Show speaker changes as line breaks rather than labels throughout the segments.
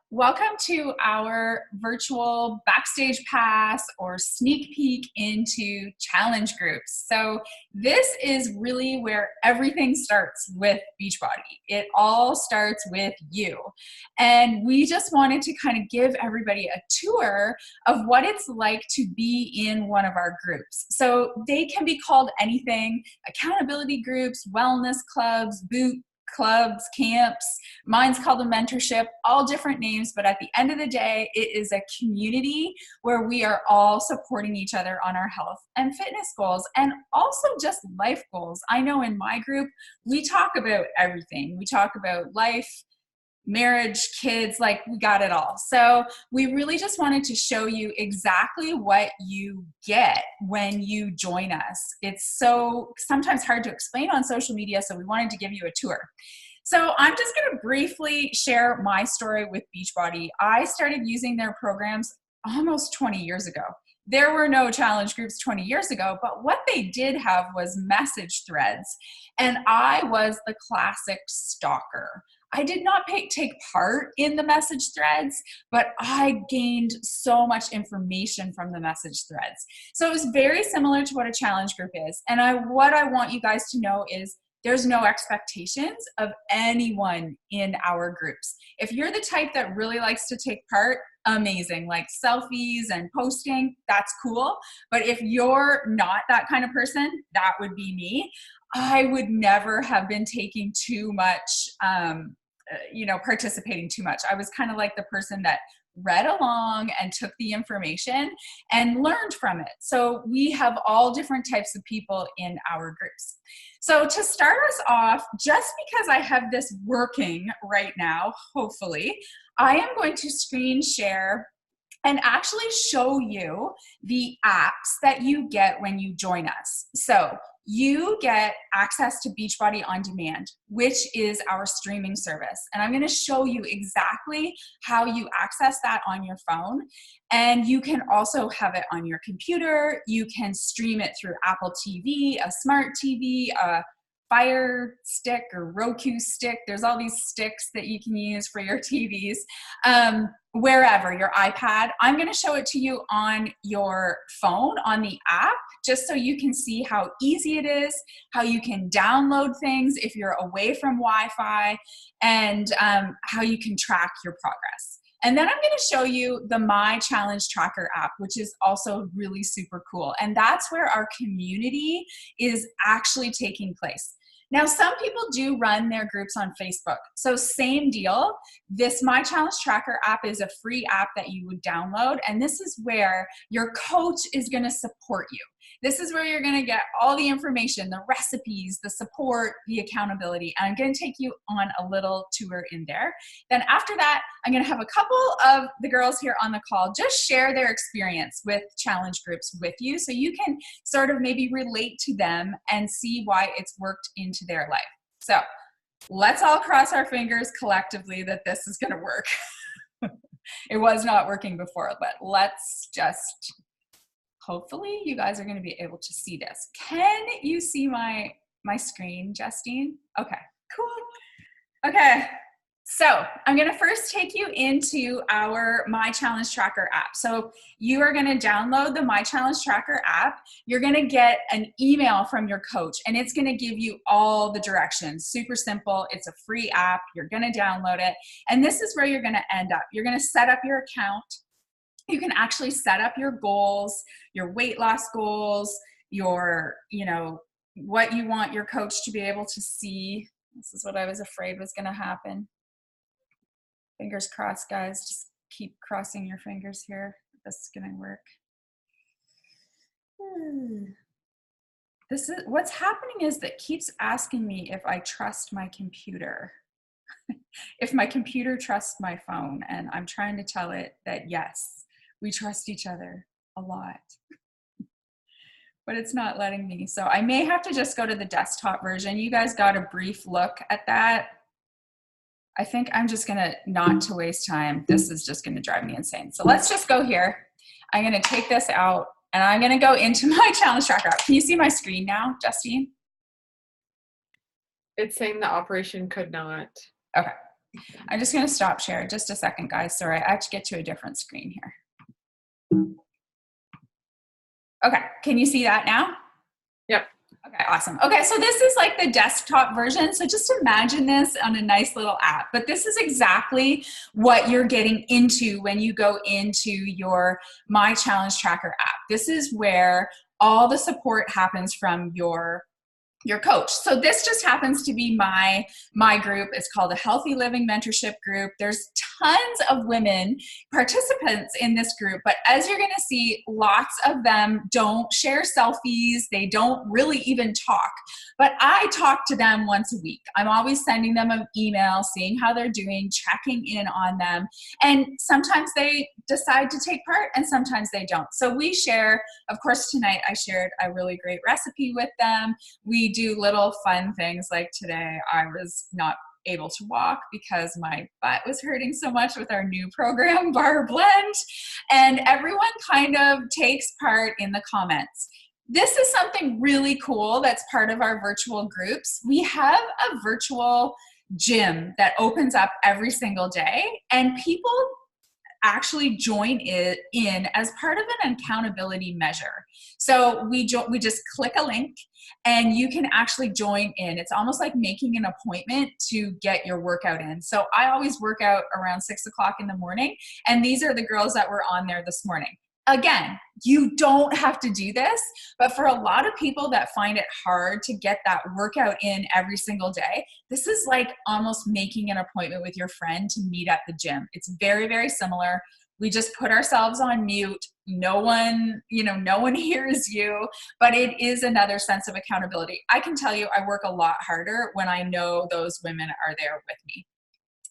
Welcome to our virtual Backstage Pass or sneak peek into challenge groups. So this is really where everything starts with Beachbody. It all starts with you. And we just wanted to kind of give everybody a tour of what it's like to be in one of our groups. So they can be called anything: accountability groups, wellness clubs, boot clubs, camps. Mine's called a mentorship, all different names, but at the end of the day, it is a community where we are all supporting each other on our health and fitness goals and also just life goals. I know in my group, we talk about everything. We talk about life, marriage, kids, like we got it all. So we really just wanted to show you exactly what you get when you join us. It's so sometimes hard to explain on social media, so we wanted to give you a tour. So I'm just going to briefly share my story with Beachbody. I started using their programs almost 20 years ago. There were no challenge groups 20 years ago, but what they did have was message threads. And I was the classic stalker. I did not take part in the message threads, but I gained so much information from the message threads. So it was very similar to what a challenge group is. And what I want you guys to know is there's no expectations of anyone in our groups. If you're the type that really likes to take part, amazing, like selfies and posting, that's cool. But if you're not that kind of person, that would be me. I would never have been taking too much, participating too much. I was kind of like the person that read along and took the information and learned from it. So we have all different types of people in our groups. So to start us off, just because I have this working right now, hopefully, I am going to screen share and actually show you the apps that you get when you join us. So you get access to Beachbody On Demand, which is our streaming service. And I'm going to show you exactly how you access that on your phone. And you can also have it on your computer. You can stream it through Apple TV, a smart TV, a Fire Stick or Roku stick. There's all these sticks that you can use for your TVs. Wherever, your iPad. I'm going to show it to you on your phone, on the app, just so you can see how easy it is, how you can download things if you're away from Wi-Fi, and how you can track your progress. And then I'm going to show you the My Challenge Tracker app, which is also really super cool. And that's where our community is actually taking place. Now, some people do run their groups on Facebook. So same deal. This My Challenge Tracker app is a free app that you would download. And this is where your coach is going to support you. This is where you're going to get all the information, the recipes, the support, the accountability. And I'm going to take you on a little tour in there. Then after that, I'm going to have a couple of the girls here on the call just share their experience with challenge groups with you, so you can sort of maybe relate to them and see why it's worked into their life. So let's all cross our fingers collectively that this is going to work. It was not working before, but let's just... Hopefully you guys are going to be able to see this. Can you see my screen, Justine? Okay, cool. Okay, so I'm going to first take you into our My Challenge Tracker app. So you are going to download the My Challenge Tracker app. You're going to get an email from your coach, and it's going to give you all the directions. Super simple. It's a free app. You're going to download it. And this is where you're going to end up. You're going to set up your account. You can actually set up your goals, your weight loss goals, your, what you want your coach to be able to see. This is what I was afraid was going to happen. Fingers crossed, guys. Just keep crossing your fingers here. This is going to work. What's happening is that keeps asking me if I trust my computer. If my computer trusts my phone, and I'm trying to tell it that yes, we trust each other a lot, but it's not letting me. So I may have to just go to the desktop version. You guys got a brief look at that. I think I'm just gonna, not to waste time, this is just gonna drive me insane. So let's just go here. I'm gonna take this out and I'm gonna go into my challenge tracker app. Can you see my screen now, Justine?
It's saying the operation could not.
Okay. I'm just going to stop share just a second, guys. Sorry, I have to get to a different screen here. Okay, can you see that now?
Yep.
Okay, awesome. Okay, so this is like the desktop version. So just imagine this on a nice little app. But this is exactly what you're getting into when you go into your My Challenge Tracker app. This is where all the support happens from your coach. So this just happens to be my group. It's called a Healthy Living Mentorship Group. There's tons of women participants in this group, but as you're going to see, lots of them don't share selfies. They don't really even talk, but I talk to them once a week. I'm always sending them an email, seeing how they're doing, checking in on them. And sometimes they decide to take part and sometimes they don't. So we share, of course, tonight I shared a really great recipe with them. We do little fun things like today I was not able to walk because my butt was hurting so much with our new program, Bar Blend, and everyone kind of takes part in the comments. This is something really cool that's part of our virtual groups. We have a virtual gym that opens up every single day, and people actually join it in as part of an accountability measure. So we just click a link and you can actually join in. It's almost like making an appointment to get your workout in. So I always work out around 6 o'clock in the morning, and these are the girls that were on there this morning. Again, you don't have to do this, but for a lot of people that find it hard to get that workout in every single day, this is like almost making an appointment with your friend to meet at the gym. It's very, very similar. We just put ourselves on mute. No one hears you, but it is another sense of accountability. I can tell you, I work a lot harder when I know those women are there with me.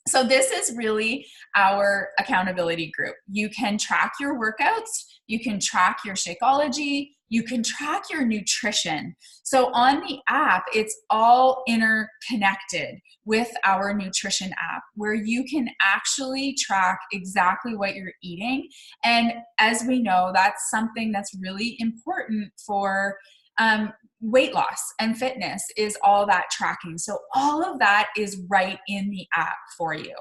So this is really our accountability group. You can track your workouts, you can track your Shakeology, you can track your nutrition. So on the app, it's all interconnected with our nutrition app where you can actually track exactly what you're eating. And as we know, that's something that's really important for weight loss and fitness, is all that tracking. So all of that is right in the app for you.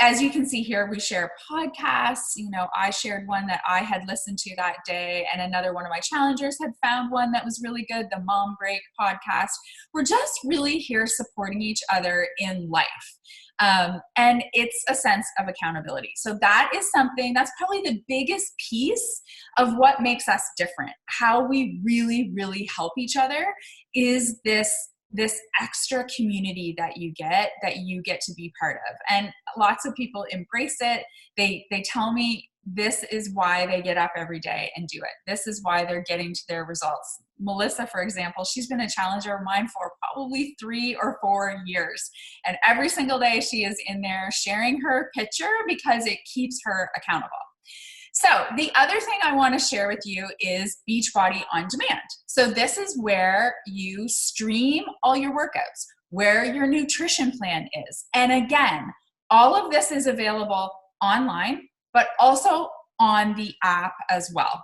As you can see here, we share podcasts. I shared one that I had listened to that day, and another one of my challengers had found one that was really good, the Mom Break podcast. We're just really here supporting each other in life. And it's a sense of accountability. So that is something that's probably the biggest piece of what makes us different. How we really, really help each other is this extra community that you get to be part of. And lots of people embrace it. They tell me this is why they get up every day and do it. This is why they're getting to their results. Melissa, for example, she's been a challenger of mine for probably 3 or 4 years. And every single day she is in there sharing her picture because it keeps her accountable. So the other thing I want to share with you is Beachbody On Demand. So this is where you stream all your workouts, where your nutrition plan is. And again, all of this is available online, but also on the app as well.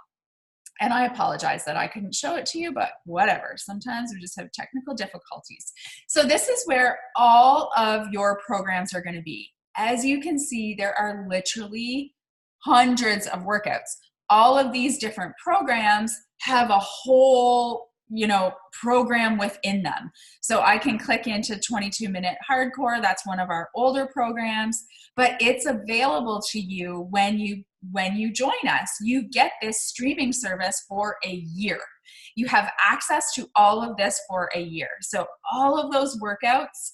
And I apologize that I couldn't show it to you, but whatever. Sometimes we just have technical difficulties. So this is where all of your programs are going to be. As you can see, there are literally hundreds of workouts. All of these different programs have a whole program within them. So I can click into 22-minute hardcore. That's one of our older programs, but it's available to you when you join us. You get this streaming service for a year. You have access to all of this for a year. So all of those workouts,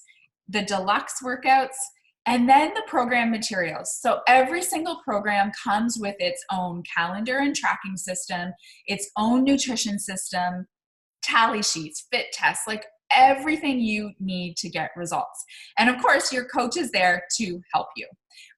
the deluxe workouts, and then the program materials. So every single program comes with its own calendar and tracking system, its own nutrition system, tally sheets, fit tests, like everything you need to get results. And of course, your coach is there to help you.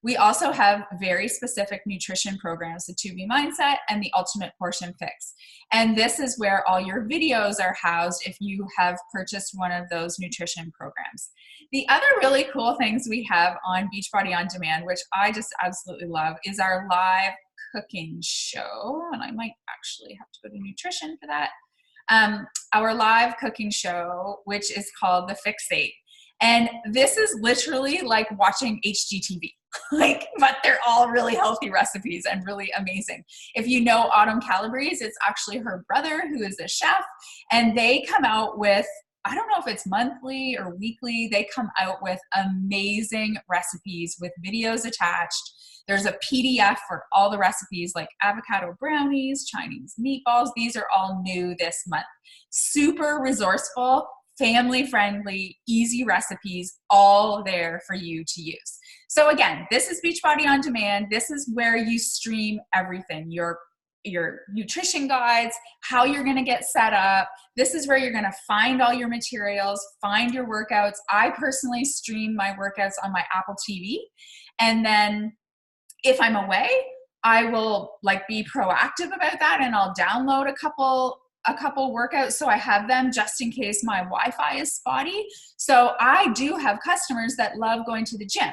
We also have very specific nutrition programs, the 2B Mindset and the Ultimate Portion Fix. And this is where all your videos are housed if you have purchased one of those nutrition programs. The other really cool things we have on Beachbody On Demand, which I just absolutely love, is our live cooking show. And I might actually have to go to nutrition for that. Our live cooking show, which is called The Fixate. And this is literally like watching HGTV. Like, but they're all really healthy recipes and really amazing. If you know Autumn Calabrese, it's actually her brother who is a chef, and they come out with, I don't know if it's monthly or weekly, they come out with amazing recipes with videos attached. There's a PDF for all the recipes, like avocado brownies, Chinese meatballs. These are all new this month. Super resourceful, family friendly, easy recipes, all there for you to use. So again, this is Beachbody On Demand. This is where you stream everything, your nutrition guides, how you're going to get set up. This is where you're going to find all your materials, find your workouts. I personally stream my workouts on my Apple TV. And then if I'm away, I will like be proactive about that, and I'll download a couple workouts so I have them just in case my Wi-Fi is spotty. So I do have customers that love going to the gym.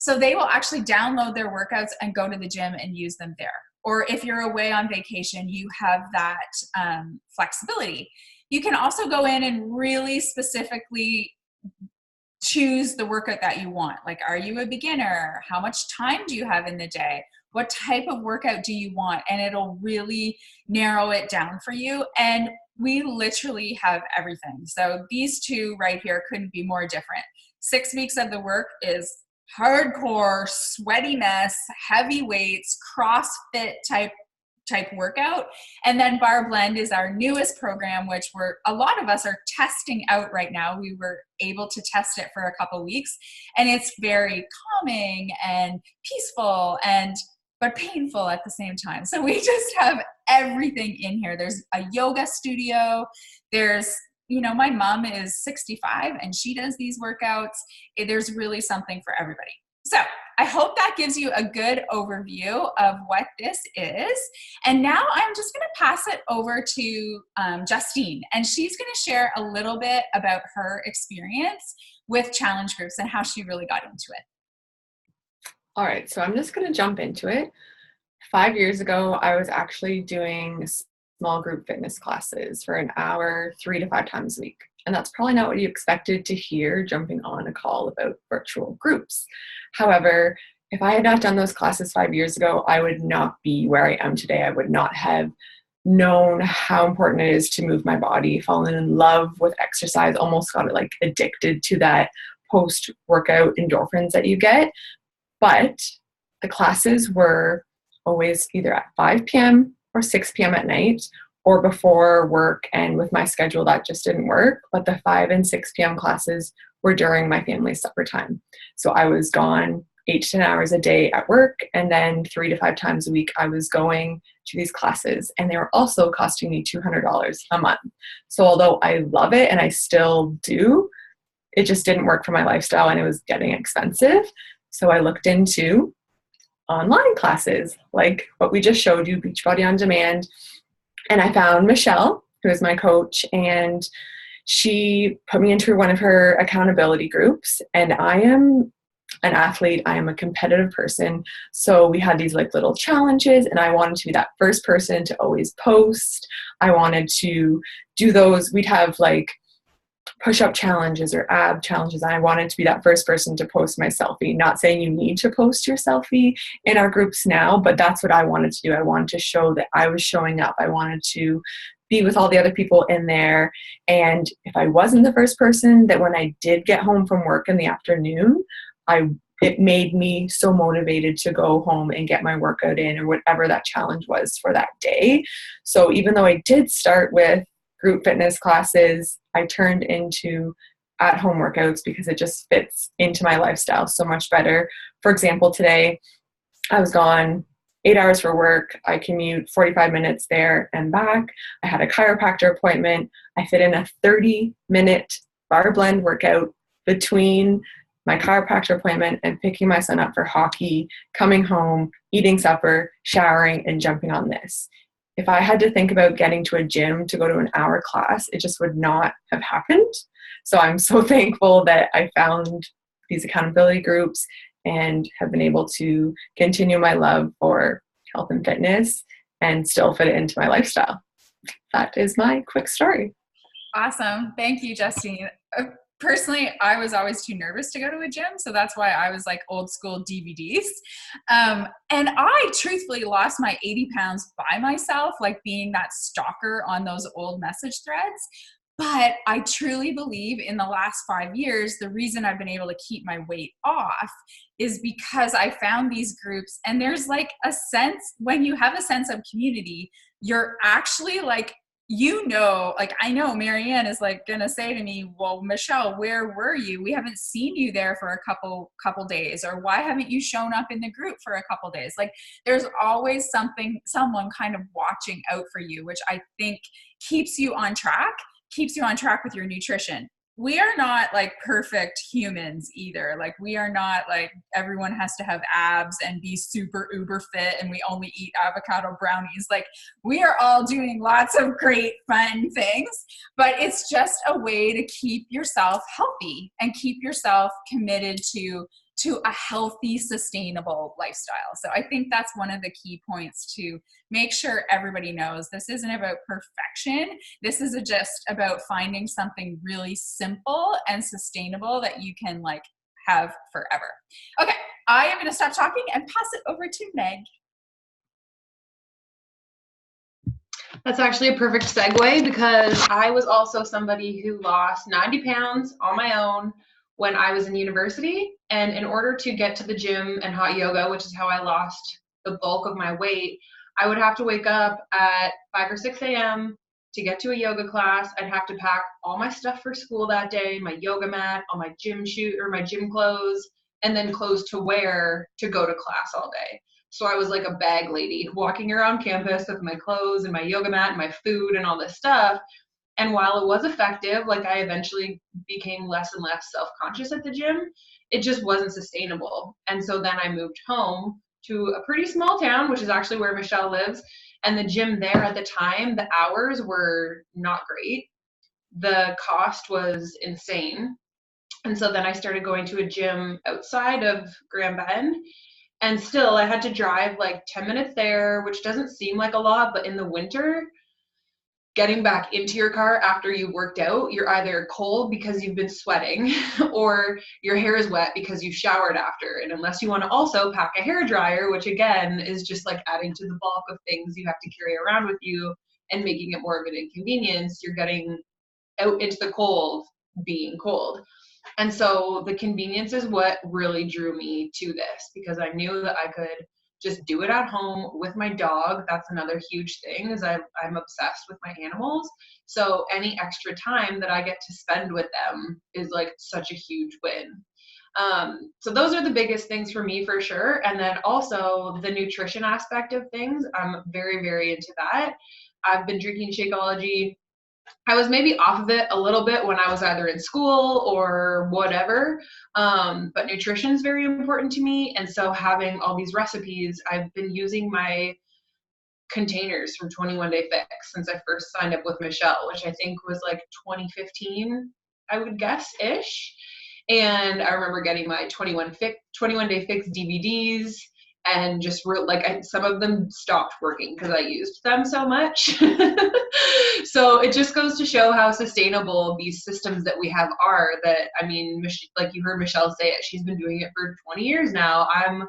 So they will actually download their workouts and go to the gym and use them there. Or if you're away on vacation, you have that flexibility. You can also go in and really specifically choose the workout that you want. Like, are you a beginner? How much time do you have in the day? What type of workout do you want? And it'll really narrow it down for you. And we literally have everything. So these two right here couldn't be more different. 6 weeks of the work is hardcore, sweatiness, heavy weights, CrossFit type workout. And then Bar Blend is our newest program, which a lot of us are testing out right now. We were able to test it for a couple weeks, and it's very calming and peaceful but painful at the same time. So we just have everything in here. There's a yoga studio. There's, my mom is 65 and she does these workouts. There's really something for everybody. So I hope that gives you a good overview of what this is. And now I'm just going to pass it over to Justine, and she's going to share a little bit about her experience with challenge groups and how she really got into it.
All right, so I'm just going to jump into it. 5 years ago, I was actually doing small group fitness classes for an hour, 3 to 5 times a week. And that's probably not what you expected to hear jumping on a call about virtual groups. However, if I had not done those classes 5 years ago, I would not be where I am today. I would not have known how important it is to move my body, fallen in love with exercise, almost got like addicted to that post-workout endorphins that you get. But the classes were always either at 5 p.m. or 6 p.m. at night, or before work, and with my schedule that just didn't work. But the 5 and 6 p.m. classes were during my family's supper time. So I was gone 8 to 10 hours a day at work, and then 3 to 5 times a week I was going to these classes, and they were also costing me $200 a month. So although I love it and I still do, it just didn't work for my lifestyle and it was getting expensive. So I looked into online classes like what we just showed you, Beachbody On Demand. And I found Michelle, who is my coach, and she put me into one of her accountability groups. And I am an athlete. I am a competitive person. So we had these like little challenges, and I wanted to be that first person to always post. I wanted to do those. We'd have like push-up challenges or ab challenges. And I wanted to be that first person to post my selfie. Not saying you need to post your selfie in our groups now, but that's what I wanted to do. I wanted to show that I was showing up. I wanted to be with all the other people in there. And if I wasn't the first person, that when I did get home from work in the afternoon, it made me so motivated to go home and get my workout in, or whatever that challenge was for that day. So even though I did start with group fitness classes, I turned into at-home workouts because it just fits into my lifestyle so much better. For example, today I was gone 8 hours for work. I commute 45 minutes there and back. I had a chiropractor appointment. I fit in a 30-minute bar blend workout between my chiropractor appointment and picking my son up for hockey, coming home, eating supper, showering, and jumping on this. If I had to think about getting to a gym to go to an hour class, it just would not have happened. So I'm so thankful that I found these accountability groups and have been able to continue my love for health and fitness and still fit it into my lifestyle. That is my quick story.
Awesome. Thank you, Justine. Personally, I was always too nervous to go to a gym. So that's why I was like old school DVDs. And I truthfully lost my 80 pounds by myself, like being that stalker on those old message threads. But I truly believe in the last 5 years, the reason I've been able to keep my weight off is because I found these groups. And there's like a sense, when you have a sense of community, you're actually like, like I know Marianne is like gonna say to me, well, Michelle, where were you? We haven't seen you there for a couple days, or why haven't you shown up in the group for a couple days? Like there's always someone kind of watching out for you, which I think keeps you on track, with your nutrition. We are not like perfect humans either. Like we are not like everyone has to have abs and be super uber fit and we only eat avocado brownies. Like we are all doing lots of great fun things, but it's just a way to keep yourself healthy and keep yourself committed to a healthy, sustainable lifestyle. So I think that's one of the key points to make sure everybody knows. This isn't about perfection. This is just about finding something really simple and sustainable that you can like have forever. Okay, I am going to stop talking and pass it over to Meg.
That's actually a perfect segue because I was also somebody who lost 90 pounds on my own when I was in university. And in order to get to the gym and hot yoga, which is how I lost the bulk of my weight, I would have to wake up at 5 or 6 a.m. to get to a yoga class. I'd have to pack all my stuff for school that day, my yoga mat, all my gym my gym clothes, and then clothes to wear to go to class all day. So I was like a bag lady walking around campus with my clothes and my yoga mat and my food and all this stuff. And while it was effective, like I eventually became less and less self-conscious at the gym, it just wasn't sustainable. And so then I moved home to a pretty small town, which is actually where Michelle lives. And the gym there at the time, the hours were not great. The cost was insane. And so then I started going to a gym outside of Grand Bend. And still, I had to drive like 10 minutes there, which doesn't seem like a lot, but in the winter, getting back into your car after you worked out, you're either cold because you've been sweating or your hair is wet because you showered after. And unless you want to also pack a hair dryer, which again is just like adding to the bulk of things you have to carry around with you and making it more of an inconvenience, you're getting out into the cold being cold. And so the convenience is what really drew me to this, because I knew that I could just do it at home with my dog. That's another huge thing, is I'm obsessed with my animals. So any extra time that I get to spend with them is like such a huge win. So those are the biggest things for me for sure. And then also the nutrition aspect of things, I'm very, very into that. I've been drinking Shakeology. I was maybe off of it a little bit when I was either in school or whatever, but nutrition is very important to me. And so having all these recipes, I've been using my containers from 21 Day Fix since I first signed up with Michelle, which I think was like 2015, I would guess-ish. And I remember getting my 21 Day Fix DVDs, and just some of them stopped working because I used them so much. So it just goes to show how sustainable these systems that we have are. That, I mean, like you heard Michelle say it, she's been doing it for 20 years now. I'm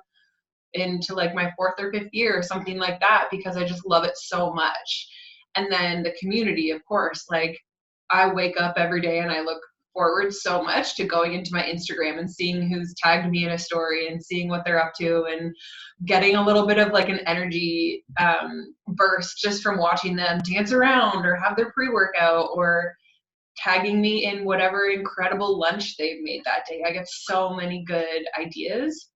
into like my 4th or 5th year or something like that, because I just love it so much. And then the community, of course, like I wake up every day and I look forward so much to going into my Instagram and seeing who's tagged me in a story and seeing what they're up to, and getting a little bit of like an energy burst just from watching them dance around or have their pre-workout or tagging me in whatever incredible lunch they've made that day. I get so many good ideas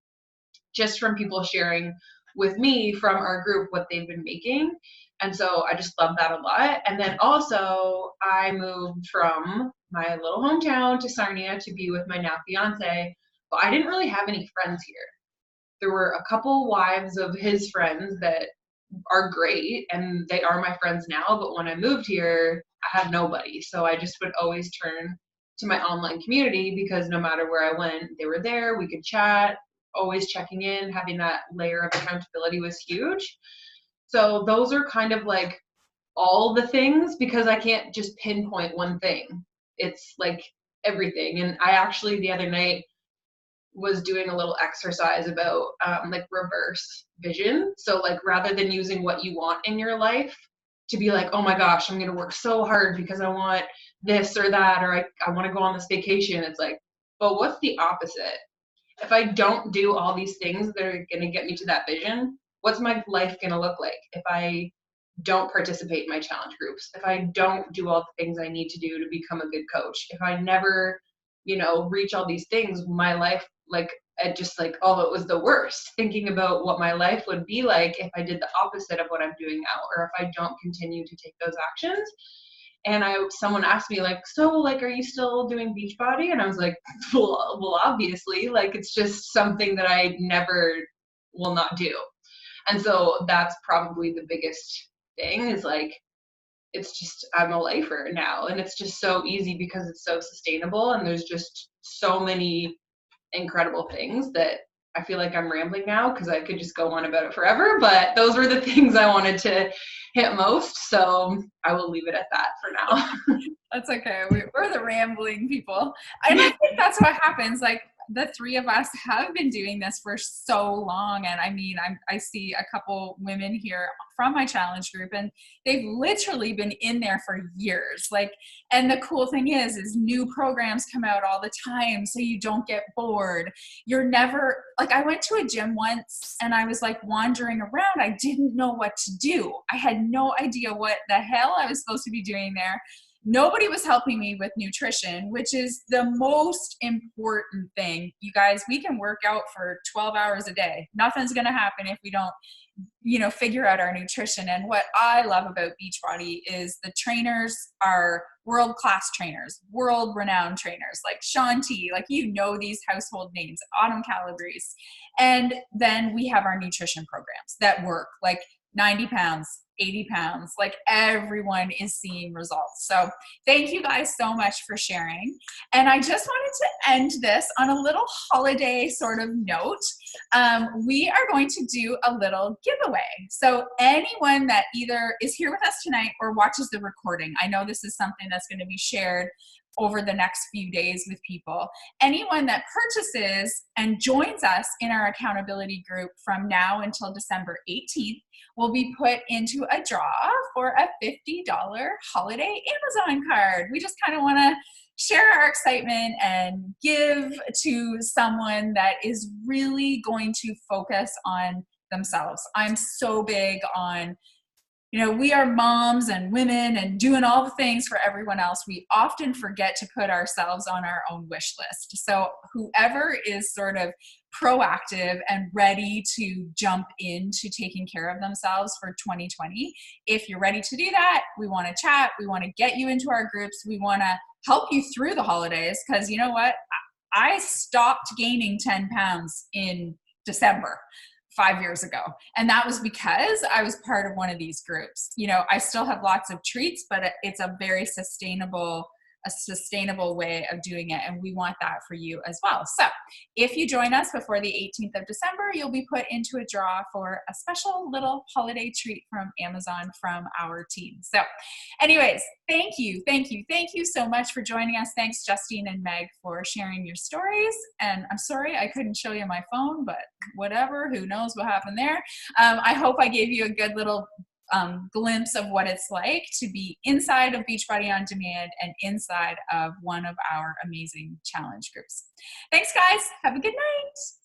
just from people sharing with me from our group what they've been making. And so I just love that a lot. And then also I moved from my little hometown to Sarnia to be with my now fiance, but I didn't really have any friends here. There were a couple wives of his friends that are great, and they are my friends now, but when I moved here, I had nobody. So I just would always turn to my online community, because no matter where I went, they were there, we could chat, always checking in, having that layer of accountability was huge. So those are kind of like all the things, because I can't just pinpoint one thing. It's like everything. And I actually the other night was doing a little exercise about like reverse vision. So like rather than using what you want in your life to be like, oh my gosh, I'm gonna work so hard because I want this or that, or I want to go on this vacation. It's like, but what's the opposite? If I don't do all these things that are gonna get me to that vision, what's my life gonna look like if I don't participate in my challenge groups, if I don't do all the things I need to do to become a good coach, if I never, reach all these things, my life, like, I just like, oh, it was the worst. Thinking about what my life would be like if I did the opposite of what I'm doing now, or if I don't continue to take those actions. And someone asked me like, so like, are you still doing Beachbody? And I was like, well, obviously, like, it's just something that I never will not do. And so that's probably the biggest thing is like, it's just, I'm a lifer now, and it's just so easy because it's so sustainable, and there's just so many incredible things that I feel like I'm rambling now because I could just go on about it forever, but those were the things I wanted to hit most. So I will leave it at that for now.
That's okay. We're the rambling people. And I think that's what happens. Like the three of us have been doing this for so long. And I mean, I see a couple women here from my challenge group, and they've literally been in there for years. Like, and the cool thing is new programs come out all the time. So you don't get bored. You're never like, I went to a gym once and I was like wandering around. I didn't know what to do. I had no idea what the hell I was supposed to be doing there. Nobody was helping me with nutrition, which is the most important thing. You guys, we can work out for 12 hours a day. Nothing's going to happen if we don't, figure out our nutrition. And what I love about Beachbody is the trainers are world-class trainers, world-renowned trainers, like Shanti, like, these household names, Autumn Calabrese. And then we have our nutrition programs that work, like 90 pounds, 80 pounds, like everyone is seeing results. So thank you guys so much for sharing. And I just wanted to end this on a little holiday sort of note. We are going to do a little giveaway. So anyone that either is here with us tonight or watches the recording, I know this is something that's going to be shared over the next few days with people. Anyone that purchases and joins us in our accountability group from now until December 18th will be put into a draw for a $50 holiday Amazon card. We just kind of want to share our excitement and give to someone that is really going to focus on themselves. I'm so big on, we are moms and women and doing all the things for everyone else. We often forget to put ourselves on our own wish list. So whoever is sort of proactive and ready to jump into taking care of themselves for 2020, if you're ready to do that, we want to chat. We want to get you into our groups. We want to help you through the holidays, because you know what? I stopped gaining 10 pounds in December 5 years ago. And that was because I was part of one of these groups. I still have lots of treats, but it's a very sustainable way of doing it. And we want that for you as well. So if you join us before the 18th of December, you'll be put into a draw for a special little holiday treat from Amazon from our team. So anyways, thank you so much for joining us. Thanks, Justine and Meg, for sharing your stories. And I'm sorry I couldn't show you my phone, but whatever, who knows what happened there. I hope I gave you a good little glimpse of what it's like to be inside of Beachbody On Demand and inside of one of our amazing challenge groups. Thanks, guys. Have a good night.